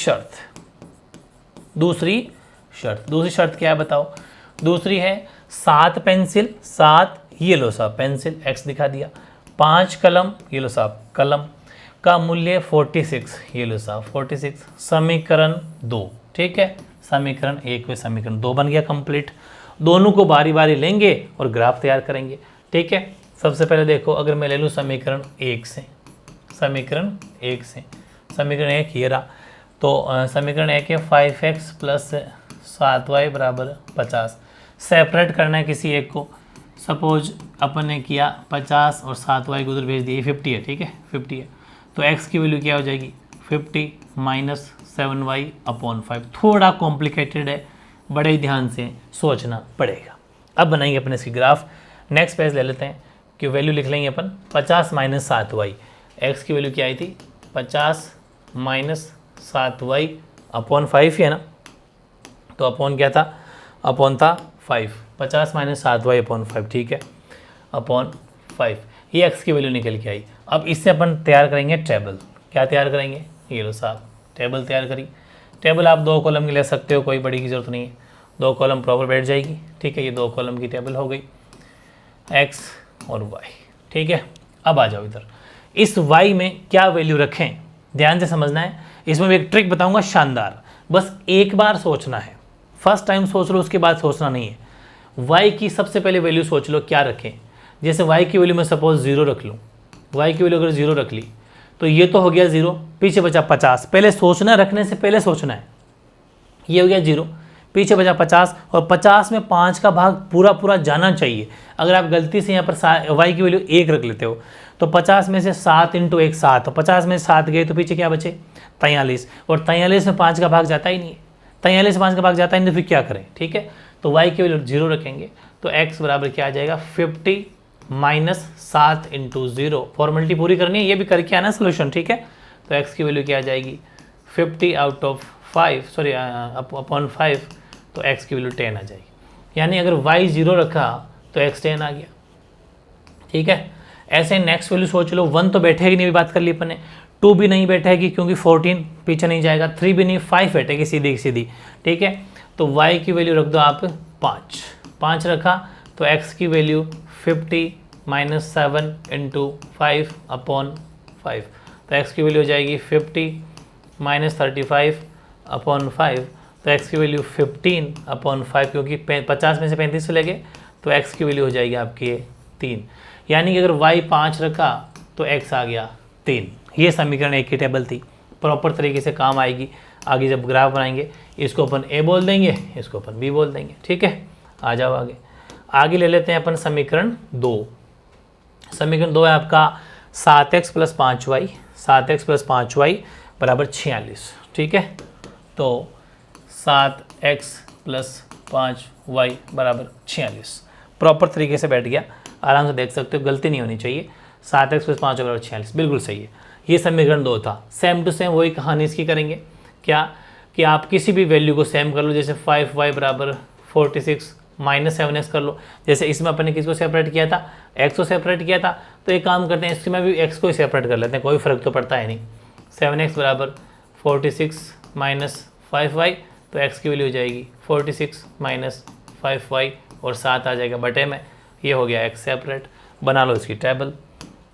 शर्त क्या है बताओ। दूसरी है 7 पेंसिल, 7 ये लो साहब पेंसिल, x दिखा दिया, 5 कलम, ये लो साहब कलम का मूल्य 46, ये लो साहब 46, समीकरण 2, ठीक है। समीकरण 1 व समीकरण 2 बन गया कंप्लीट। दोनों को बारी बारी लेंगे और ग्राफ तैयार करेंगे, ठीक है। सबसे पहले देखो, अगर मैं ले लूँ समीकरण 1 से, समीकरण 1 ये रहा, तो समीकरण 1 है 5x प्लस 7y बराबर 50। सेपरेट करना है किसी एक को, सपोज अपन ने किया 50 और 7y को उधर भेज दिए, 50 है, ठीक है, 50 है, तो x की वैल्यू क्या हो जाएगी 50 माइनस 7y अपॉन 5। थोड़ा कॉम्प्लिकेटेड है, बड़े ही ध्यान से सोचना पड़ेगा। अब बनाएंगे अपने इसकी ग्राफ। नेक्स्ट पेज ले लेते हैं कि वैल्यू लिख लेंगे अपन 50 माइनस 7y, एक्स की वैल्यू क्या आई थी 50 माइनस 7y अपॉन 5 है ना, तो अपॉन क्या था, अपॉन था 5, 50 माइनस 7y अपॉन 5, ठीक है, अपॉन 5, ये x की वैल्यू निकल के आई। अब इससे अपन तैयार करेंगे टेबल। क्या तैयार करेंगे, ये लो साहब टेबल तैयार करी। टेबल आप 2 कॉलम की ले सकते हो, कोई बड़ी की ज़रूरत नहीं है, 2 कॉलम प्रॉपर बैठ जाएगी, ठीक है। ये 2 कॉलम की टेबल हो गई, x और y, ठीक है। अब आ जाओ इधर, इस y में क्या वैल्यू रखें, ध्यान से समझना है। इसमें मैं एक ट्रिक बताऊंगा शानदार, बस एक बार सोचना है, फर्स्ट टाइम सोच लो उसके बाद सोचना नहीं है। y की सबसे पहले वैल्यू सोच लो क्या रखें। जैसे y की वैल्यू मैं सपोज 0 रख लूँ, y की वैल्यू अगर 0 रख ली तो ये तो हो गया 0, पीछे बचा 50। पहले सोचना, रखने से पहले सोचना है। ये हो गया 0, पीछे बचा 50, और 50 में 5 का भाग पूरा जाना चाहिए। अगर आप गलती से यहाँ पर y की वैल्यू 1 रख लेते हो तो 50 में से 7 × 1 7, तो 50 में 7 गए तो पीछे क्या बचे 43, और 43 में 5 का भाग जाता ही नहीं है, 43 में 5 का भाग जाता ही नहीं, तो फिर क्या करें, ठीक है। तो y की वैल्यू 0 रखेंगे, तो x बराबर क्या आ जाएगा 50 माइनस 7 × 0। फॉर्मेलिटी पूरी करनी है, ये भी करके आना सोल्यूशन, ठीक है। तो x की वैल्यू क्या आ जाएगी 50 आउट ऑफ 5, सॉरी अपॉन 5, तो x की वैल्यू 10 आ जाएगी। यानी अगर y 0 रखा तो x 10 आ गया, ठीक है। ऐसे नेक्स्ट वैल्यू सोच लो, 1 तो बैठेगी नहीं, बात कर ली अपन ने, 2 भी नहीं बैठेगी क्योंकि 14 पीछे नहीं जाएगा, 3 भी नहीं, 5 बैठेगी सीधी सीधी, ठीक है। तो y की वैल्यू रख दो आप 5 रखा, तो x की वैल्यू 50 माइनस 7 × 5 अपॉन 5, तो x की वैल्यू हो जाएगी 50 -35/5, तो x की वैल्यू 15/5, क्योंकि 50 में से 35 चले गए तो x की वैल्यू हो जाएगी आपकी 3। यानी कि अगर y 5 रखा तो x आ गया 3। ये समीकरण 1 की टेबल थी, प्रॉपर तरीके से काम आएगी। आगे जब ग्राफ बनाएंगे इसको अपन a बोल देंगे, इसको अपन b बोल देंगे। ठीक है, आ जाओ आगे। आगे ले लेते हैं अपन समीकरण 2। समीकरण 2 है आपका 7x + 5y, 7x + 5y = 46। ठीक है, तो 7x + 5y = 46 प्रॉपर तरीके से बैठ गया, आराम से देख सकते हो, गलती नहीं होनी चाहिए। 7x + 5y = 46 बिल्कुल सही है। ये समीकरण 2 था। सेम टू सेम वही कहानी इसकी करेंगे, क्या कि आप किसी भी वैल्यू को सेम कर लो, जैसे 5y = 46 -7x कर लो। जैसे इसमें अपन ने किसको सेपरेट किया था, x को सेपरेट किया था, तो एक काम करते हैं इसमें भी x को ही सेपरेट कर लेते हैं, कोई फ़र्क तो पड़ता है नहीं। 7x = 46 - 5y, तो x की वैल्यू हो जाएगी 46 - 5y और 7 आ जाएगा बटे में। ये हो गया x सेपरेट। बना लो इसकी टेबल।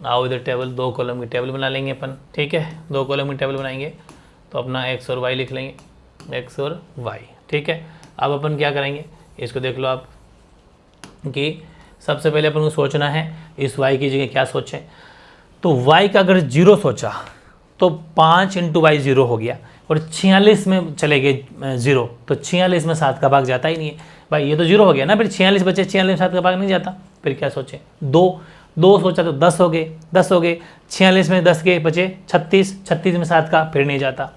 आओ इधर टेबल, 2 कॉलम की टेबल बना लेंगे अपन। ठीक है, 2 कॉलम की टेबल बनाएंगे तो अपना x और y लिख लेंगे, x और y। ठीक है, अब अपन क्या करेंगे, इसको देख लो आप कि सबसे पहले अपन को सोचना है इस y की जगह क्या सोचें। तो y का अगर 0 सोचा तो 5 × y 0 हो गया, और 46 में चले गए 0, तो 46 में 7 का भाग जाता ही नहीं है भाई, ये तो 0 हो गया ना, फिर 46 बचे, 46 में 7 का भाग नहीं जाता। फिर क्या सोचें, 2 सोचा तो 10 हो गए, 46 में 10 के बचे 36 में 7 का फिर नहीं जाता।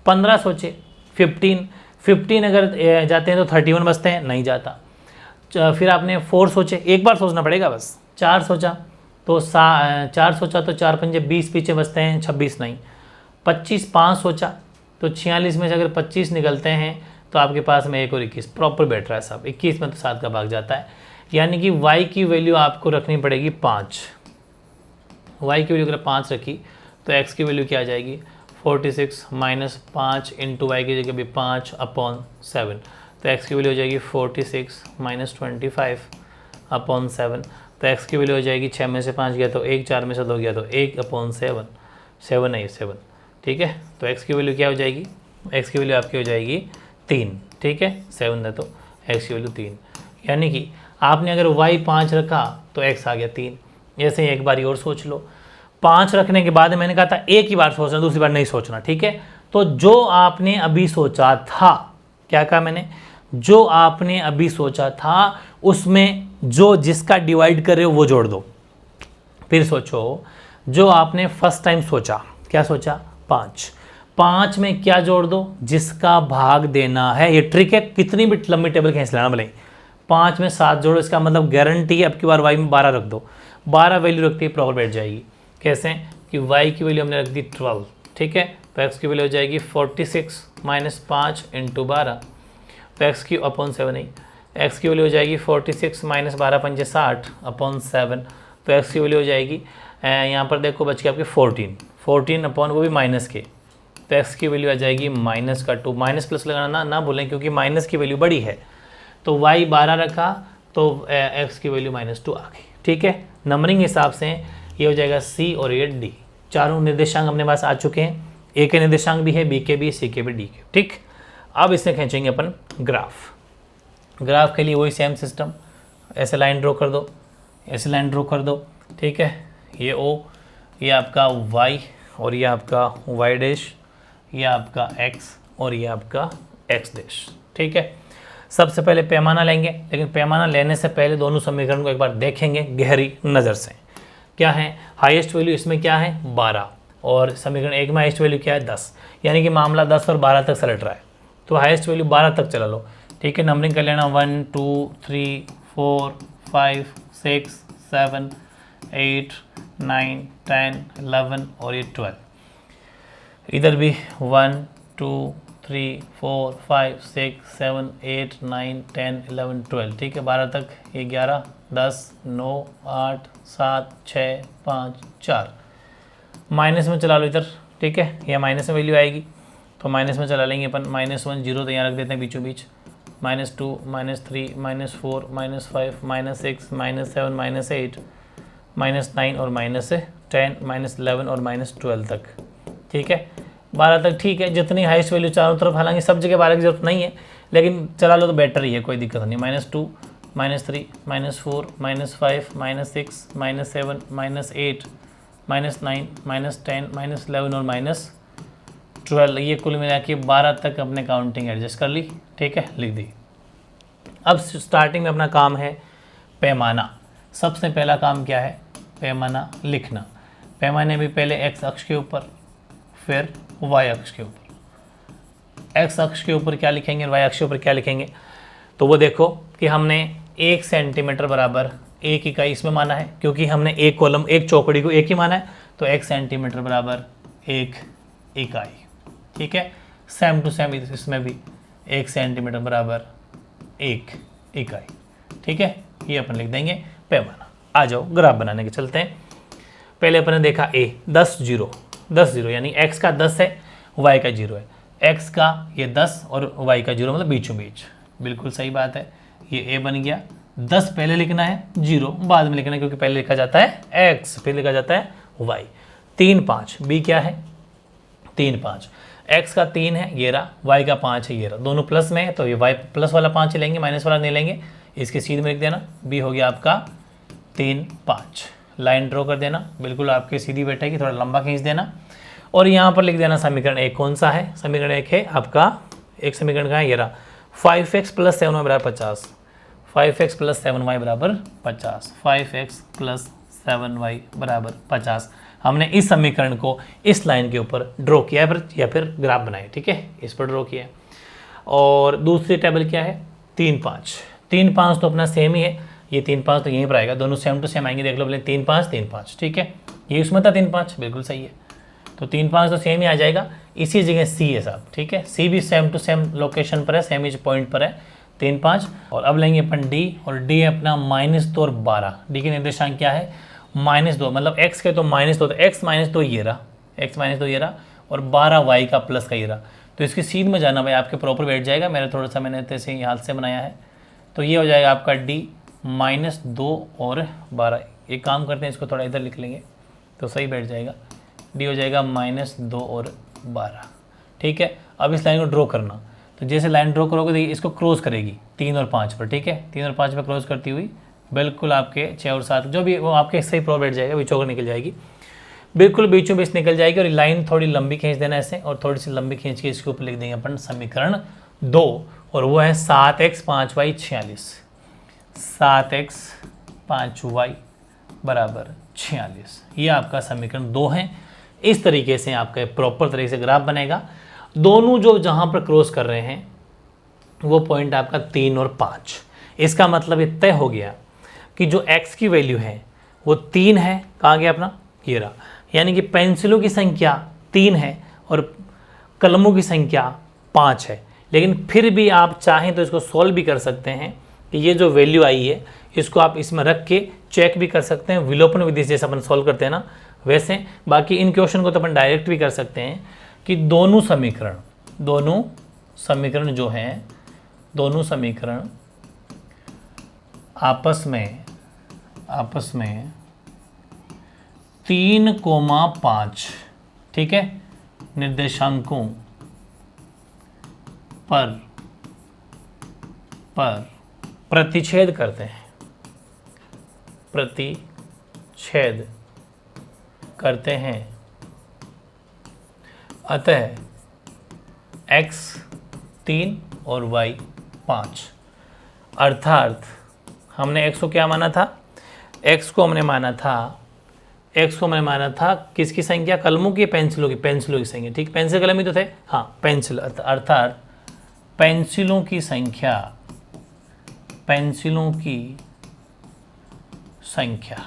15 सोचे, 15 अगर जाते हैं तो 31 बचते हैं, नहीं जाता। फिर आपने 4 सोचे, एक बार सोचना पड़ेगा बस। 4 सोचा तो 4 सोचा तो 4 पंजे 20 पीछे बचते हैं, 26 नहीं। 5 सोचा तो 46 में से अगर 25 निकलते हैं तो आपके पास में 1 और 21 प्रॉपर बैठ रहा है सब। 21 में तो 7 का भाग जाता है, यानी कि y की वैल्यू आपको रखनी पड़ेगी 5। y की वैल्यू अगर 5 रखी तो x की वैल्यू क्या आ जाएगी, 46 - 5 × y की जगह भी 5/7, तो x की वैल्यू हो जाएगी 46 - 25/7, तो x की वैल्यू हो जाएगी 6 में से 5 गया तो 1, 4 में से 2 गया तो 1/7, 7 नहीं 7। ठीक है, तो x की वैल्यू क्या हो जाएगी, x की वैल्यू आपकी हो जाएगी 3। ठीक है, 7 है तो x की वैल्यू 3, यानी कि आपने अगर y 5 रखा तो x आ गया 3। ऐसे ही एक बार और सोच लो। 5 रखने के बाद मैंने कहा था एक ही बार सोचना, दूसरी बार नहीं सोचना। ठीक है, तो जो आपने अभी सोचा था, क्या कहा मैंने, जो आपने अभी सोचा था उसमें जो जिसका डिवाइड कर रहे हो वो जोड़ दो। फिर सोचो, जो आपने फर्स्ट टाइम सोचा, क्या सोचा, 5 में क्या जोड़ दो, जिसका भाग देना है। ये ट्रिक है, कितनी भी लंबी टेबल खींच लेना भले। 5 में 7 जोड़ो, इसका मतलब गारंटी है अब की बार y में 12 रख दो। 12 वैल्यू रखती है प्रॉपर बैठ जाएगी। कैसे कि y की वैल्यू हमने रख दी 12। ठीक है, तो x की वैल्यू हो जाएगी 46 - 5 × 12, तो x की अपॉन 7 नहीं, x की वैल्यू हो जाएगी 46 - 12 पंजे 60/7, तो x की वैल्यू हो जाएगी यहाँ पर देखो बच के आपके 14 अपॉन वो भी माइनस के, तो x की वैल्यू आ जाएगी -2। माइनस प्लस लगाना ना भूलें क्योंकि माइनस की वैल्यू बड़ी है। तो y 12 रखा तो x की वैल्यू -2 आ गई। ठीक है, नंबरिंग हिसाब से ये हो जाएगा C और ये D। चारों निर्देशांक अपने पास आ चुके हैं, A के निर्देशांक भी है, B के भी, C के भी, D के। ठीक, अब इसमें खींचेंगे अपन ग्राफ के लिए वही सेम सिस्टम। ऐसे लाइन ड्रॉ कर दो, ऐसे लाइन ड्रॉ कर दो। ठीक है, ये O, ये आपका Y और ये आपका Y डैश, ये आपका X और ये आपका X डैश। ठीक है, सबसे पहले पैमाना लेंगे, लेकिन पैमाना लेने से पहले दोनों समीकरण को एक बार देखेंगे गहरी नज़र से। क्या है, हाईएस्ट वैल्यू इसमें क्या है 12, और समीकरण 1 में हाईएस्ट वैल्यू क्या है 10, यानी कि मामला 10 और 12 तक सलट रहा है, तो हाईएस्ट वैल्यू 12 तक चला लो। ठीक है, नंबरिंग कर लेना 1 2 3 4 5 6 7 8 9 10 11 और ये 12। इधर भी 1 2 3 4 5 6 7 8 9 10 11 12। ठीक है, 12 तक, ये 11 10 9 8 7 6 5 4। माइनस में चला लो इधर। ठीक है, यह माइनस में वैल्यू आएगी तो माइनस में चला लेंगे अपन। -1 0 तो यहाँ रख देते हैं बीचों बीच, -2 -3 -4 -5 -6 -7 -8 -9 और -10 -11 और -12 तक। ठीक है, 12 तक ठीक है, जितनी हाईएस्ट वैल्यू चारों तरफ, हालांकि सब जगह 12 की जरूरत नहीं है, लेकिन चला लो तो बेटर ही है, कोई दिक्कत नहीं। -2, -3, -4, -5, -6, -7, -8, -9, -10, -11 और -12, ये कुल मिला के 12 तक अपने काउंटिंग एडजस्ट कर ली, ठीक है, लिख दी। अब स्टार्टिंग में अपना काम है पैमाना। सबसे पहला काम क्या है? पैमाना लिखना। पैमाने भी पहले x अक्ष के ऊपर, फिर y अक्ष के ऊपर। x अक्ष के ऊपर क्या लिखेंगे, y अक्ष के ऊपर क्या लिखेंगे? तो वो देखो कि हमने 1 सेंटीमीटर बराबर 1 इकाई इसमें माना है, क्योंकि हमने एक कॉलम, एक चौकड़ी को 1 ही माना है, तो 1 सेंटीमीटर बराबर 1 इकाई, ठीक है। सेम टू सेम इसमें भी 1 सेंटीमीटर बराबर 1 इकाई, ठीक है। ये अपन लिख देंगे पैमाना। आ जाओ ग्राफ बनाने के चलते हैं। पहले अपन ने देखा a 10 0 यानी x का 10 है, y का 0 है। x का ये 10 और y का 0 मतलब बीचों बीच, बिल्कुल सही बात है। ये a बन गया। 10 पहले लिखना है, 0 बाद में लिखना है, क्योंकि पहले लिखा जाता है x, फिर लिखा जाता है y। 3 5 b क्या है? 3 5, x का 3 है ये रहा, y का 5 है ये रहा, दोनों प्लस में है तो ये y प्लस वाला 5 लेंगे, माइनस वाला नहीं लेंगे। इसके सीधे में लिख देना, b हो गया आपका 3 5। लाइन ड्रॉ कर देना, बिल्कुल आपके सीधी बैठेगी, थोड़ा लंबा खींच देना। और यहाँ पर लिख देना समीकरण 1 कौन सा है? समीकरण 1 है आपका, एक समीकरण का है ये रहा, 5x + 7y बराबर 50। 5x + 7y बराबर 50। 5x + 7y बराबर 50। हमने इस समीकरण को इस लाइन के ऊपर ड्रॉ किया है या फिर ग्राफ बनाए, ठीक है, इस पर ड्रॉ किया है। और दूसरी टेबल क्या है? 3 5। 3 5 तो अपना सेम ही है, ये 3 5 तो यहीं पर आएगा, दोनों सेम टू सेम आएंगे, देख लो बोले 3 5 3 5, ठीक है। ये उसमें था 3 5, बिल्कुल सही है, तो 3 5 तो सेम ही आ जाएगा। इसी जगह सी है साहब, ठीक है, सी भी सेम टू सेम लोकेशन पर है, सेम इज पॉइंट पर है, 3 5। और अब लेंगे अपन डी, और डी है अपना -2 और 12। डी के निर्देशांक क्या है? -2, मतलब x के तो -2, तो x -2 ये रहा, x -2 ये रहा, और 12 y का प्लस का ये रहा। तो इसकी सीध में जाना भाई आपके प्रॉपर बैठ जाएगा, मेरा थोड़ा सा मैंने ऐसे ही हाथ से बनाया है। तो ये हो जाएगा आपका d -2 और 12। एक काम करते हैं, इसको थोड़ा इधर लिख लेंगे तो सही बैठ जाएगा। d हो जाएगा -2 और 12, ठीक है। अब इस लाइन को ड्रॉ करना, तो जैसे लाइन ड्रॉ करोगे देखिए इसको क्रॉस करेगी 3 और 5 पर, ठीक है। 3 और 5 पर क्रॉस करती हुई बिल्कुल आपके 6 और 7 जो भी वो आपके सही प्रॉपर बैठ जाएगा, बीचों को निकल जाएगी, बिल्कुल बीचों बीच निकल जाएगी। और लाइन थोड़ी लंबी खींच देना ऐसे, और थोड़ी सी लंबी खींच के इसके ऊपर लिख देंगे अपन समीकरण 2, और वो है 7x 5y 46। 7x 5y बराबर 46, ये आपका समीकरण 2 है। इस तरीके से आपका प्रॉपर तरीके से ग्राफ बनेगा। दोनों जो जहाँ पर क्रॉस कर रहे हैं वो पॉइंट आपका 3 और 5। इसका मतलब ये तय हो गया कि जो x की वैल्यू है वो 3 है, कहाँ गया अपना ये रहा, यानी कि पेंसिलों की संख्या 3 है और कलमों की संख्या 5 है। लेकिन फिर भी आप चाहें तो इसको सॉल्व भी कर सकते हैं कि ये जो वैल्यू आई है इसको आप इसमें रख के चेक भी कर सकते हैं, विलोपन विधि से जैसे अपन सॉल्व करते हैं ना वैसे। बाकी इन क्वेश्चन को तो अपन डायरेक्ट भी कर सकते हैं कि दोनों समीकरण जो हैं, दोनों समीकरण आपस में 3,5, ठीक है, निर्देशांकों पर प्रतिच्छेद करते हैं, प्रतिच्छेद करते हैं। अतः x 3 और y 5, अर्थात हमने x को क्या माना था? x को हमने माना था किसकी संख्या? कलमों की, पेंसिलों की संख्या, ठीक, पेंसिल कलम ही तो थे, हाँ पेंसिल, अर्थात पेंसिलों की संख्या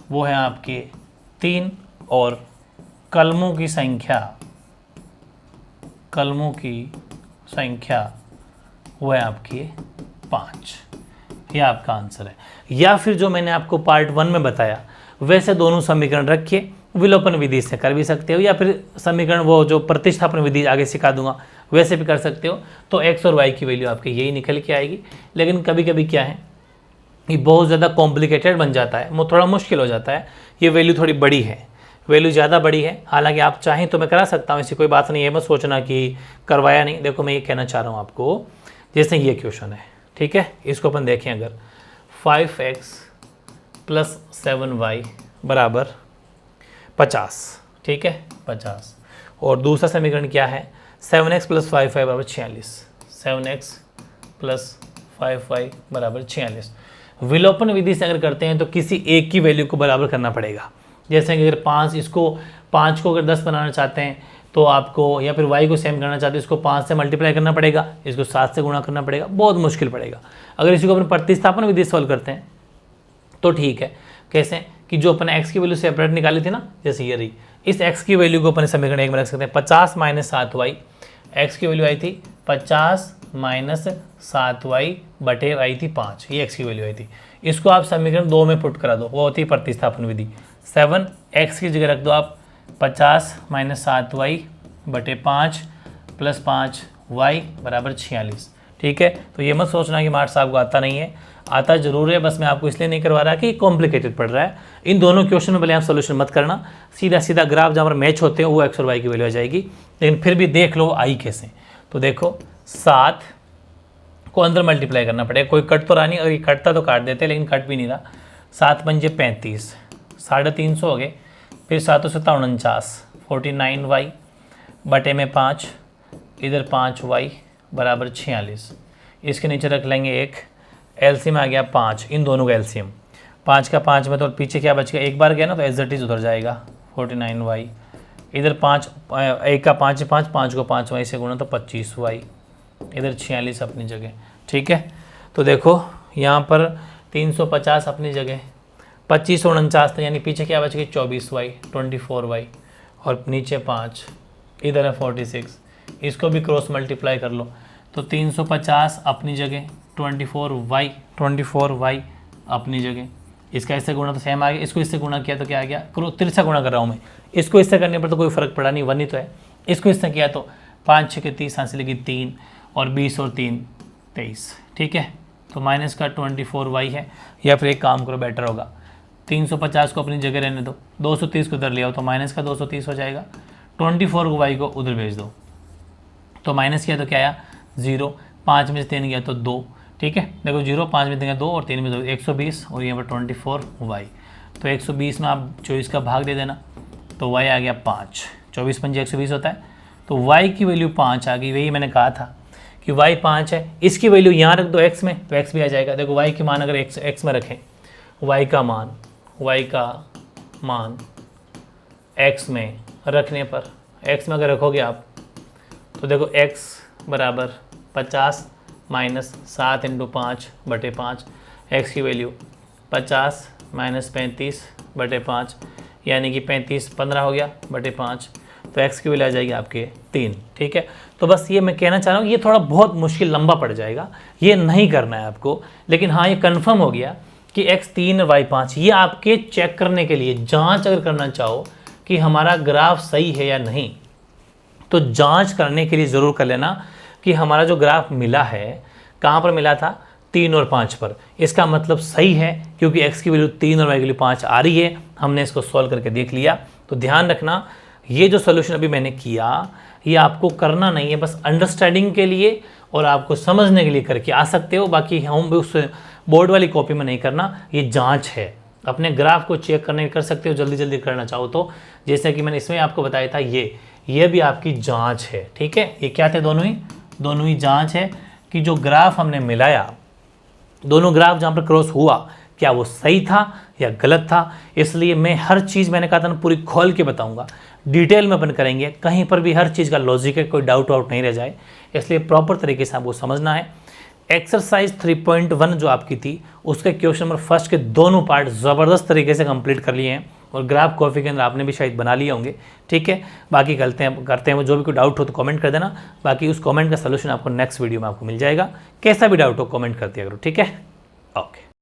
वो है आपके 3 और कलमों की संख्या वो है आपकी 5। ये आपका आंसर है। या फिर जो मैंने आपको पार्ट 1 में बताया वैसे दोनों समीकरण रखिए, विलोपन विधि से कर भी सकते हो, या फिर समीकरण वो जो प्रतिस्थापन विधि आगे सिखा दूंगा वैसे भी कर सकते हो। तो x और y की वैल्यू आपकी यही निकल के आएगी। लेकिन कभी कभी क्या है, ये बहुत ज़्यादा कॉम्प्लिकेटेड बन जाता है, वो थोड़ा मुश्किल हो जाता है, ये वैल्यू थोड़ी बड़ी है, वैल्यू ज़्यादा बड़ी है। हालांकि आप चाहें तो मैं करा सकता हूँ, ऐसी कोई बात नहीं है, मत सोचना कि करवाया नहीं। देखो मैं ये कहना चाह रहा हूँ आपको, जैसे ये क्वेश्चन है, ठीक है, इसको अपन देखें अगर 5x + 7y बराबर 50, ठीक है 50, और दूसरा समीकरण क्या है 7x + 5y बराबर 46, 7x + 5y बराबर 46। विलोपन विधि से अगर करते हैं तो किसी एक की वैल्यू को बराबर करना पड़ेगा। जैसे कि अगर 5 को अगर 10 बनाना चाहते हैं तो आपको, या फिर y को सेम करना चाहते हैं, इसको 5 से मल्टीप्लाई करना पड़ेगा, इसको 7 से गुणा करना पड़ेगा, बहुत मुश्किल पड़ेगा। अगर इसी को अपन प्रतिस्थापन विधि सॉल्व करते हैं तो ठीक है। कैसे कि जो अपन x की वैल्यू सेपरेट निकाली थी ना, जैसे ये रही, इस x की वैल्यू को अपन समीकरण 1 में रख सकते हैं। 50 - 7y, x की वैल्यू आई थी 50 - 7y बटे आई थी 5, ये x की वैल्यू आई थी। इसको आप समीकरण 2 में पुट करा दो, वो होती है प्रतिस्थापन विधि। 7x की जगह रख दो आप 50 - 7y बटे 5 + 5y बराबर 46, ठीक है। तो ये मत सोचना कि मार्क्स आपको आता नहीं है, आता जरूर है, बस मैं आपको इसलिए नहीं करवा रहा कि कॉम्प्लिकेटेड पड़ रहा है। इन दोनों क्वेश्चन में भले आप सोल्यूशन मत करना, सीधा सीधा ग्राफ जहाँ पर मैच होते हैं वो x और y की वैल्यू आ जाएगी। लेकिन फिर भी देख लो आई कैसे, तो देखो 7 को अंदर मल्टीप्लाई करना पड़ेगा, कोई कट तो रहा नहीं, अगर ये कटता तो काट देते, लेकिन कट भी नहीं रहा। 7 × 5 = 35, 350 हो गए, फिर 7 × 7 = 49, 49y बटे में 5, इधर 5y बराबर 46। इसके नीचे रख लेंगे 1, एलसीएम आ गया 5, इन दोनों का एलसीएम 5 का 5 में, तो पीछे क्या बच गया, एक बार गया ना तो एज इट इज उधर जाएगा 49y, इधर 5, 1 का 5 5, 5 को 5y से गुणा तो 25y, इधर 46 अपनी जगह, ठीक है। तो देखो यहाँ पर 350 अपनी जगह, 25 और 49 यानी पीछे क्या बच गई 24y, 24y, और नीचे 5, इधर है 46। इसको भी क्रॉस मल्टीप्लाई कर लो तो 350 अपनी जगह, 24y अपनी जगह, इसका इससे गुणा तो सेम आ गया, इसको इससे गुणा किया तो क्या आ गया, तिरछा गुणा कर रहा हूँ मैं, इसको इससे करने पर तो कोई फर्क पड़ा नहीं, 1 ही तो है। इसको इससे किया तो 5 × 6 = 30, हासिल की 3, और 20 और 3 = 23, ठीक है। तो माइनस का 24y है, या फिर एक काम करो बेटर होगा, 350 को अपनी जगह रहने दो, 230 को उधर ले आओ तो माइनस का 230 हो जाएगा, 24y को उधर भेज दो तो माइनस किया तो क्या आया 0, 5 में से 3 गया तो 2, ठीक है। देखो 0, 5 में 3 गया 2 और 3 में 2, 120, और यहाँ पर 24y, तो 120 में आप 24 का भाग दे देना तो y आ गया 5, 24 × 5 = 120 होता है। तो y की वैल्यू 5 आ गई, वही मैंने कहा था कि y 5 है। इसकी वैल्यू यहाँ रख दो x में तो x भी आ जाएगा। देखो y की मान अगर x में रखें, y का मान x में रखने पर, x में अगर रखोगे आप तो देखो x बराबर 50 - 7 × 5 बटे 5, x की वैल्यू 50 - 35 बटे 5, यानी कि 35 15 हो गया बटे 5, तो x की वैल्यू आ जाएगी आपके 3, ठीक है। तो बस ये मैं कहना चाह रहा हूँ, ये थोड़ा बहुत मुश्किल लंबा पड़ जाएगा, ये नहीं करना है आपको, लेकिन हाँ ये कंफर्म हो गया कि x 3 और y 5, ये आपके चेक करने के लिए, जांच अगर करना चाहो कि हमारा ग्राफ सही है या नहीं, तो जांच करने के लिए ज़रूर कर लेना कि हमारा जो ग्राफ मिला है कहाँ पर मिला था, 3 और 5 पर। इसका मतलब सही है, क्योंकि x की वैल्यू 3 और y की वैल्यू 5 आ रही है, हमने इसको सॉल्व करके देख लिया। तो ध्यान रखना, ये जो सोल्यूशन अभी मैंने किया ये आपको करना नहीं है, बस अंडरस्टैंडिंग के लिए और आपको समझने के लिए करके आ सकते हो। बाकी हम उस बोर्ड वाली कॉपी में नहीं करना, ये जांच है, अपने ग्राफ को चेक करने कर सकते हो जल्दी जल्दी करना चाहो तो। जैसे कि मैंने इसमें आपको बताया था, ये भी आपकी जांच है, ठीक है। ये क्या थे, दोनों ही जांच है कि जो ग्राफ हमने मिलाया, दोनों ग्राफ जहाँ पर क्रॉस हुआ, क्या वो सही था या गलत था। इसलिए मैं हर चीज़ मैंने कहा था ना पूरी खोल के बताऊंगा, डिटेल में अपन करेंगे, कहीं पर भी हर चीज़ का लॉजिक है, कोई डाउट आउट नहीं रह जाए, इसलिए प्रॉपर तरीके से आपको समझना है। एक्सरसाइज 3.1 जो आपकी थी, उसके क्वेश्चन नंबर फर्स्ट के दोनों पार्ट ज़बरदस्त तरीके से कंप्लीट कर लिए हैं, और ग्राफ कॉपी के अंदर आपने भी शायद बना लिए होंगे, ठीक है। बाकी करते हैं जो भी कोई डाउट हो तो कमेंट कर देना, बाकी उस कमेंट का सलूशन आपको नेक्स्ट वीडियो में आपको मिल जाएगा। कैसा भी डाउट हो कमेंट कर दिया करो, ठीक है। ओके।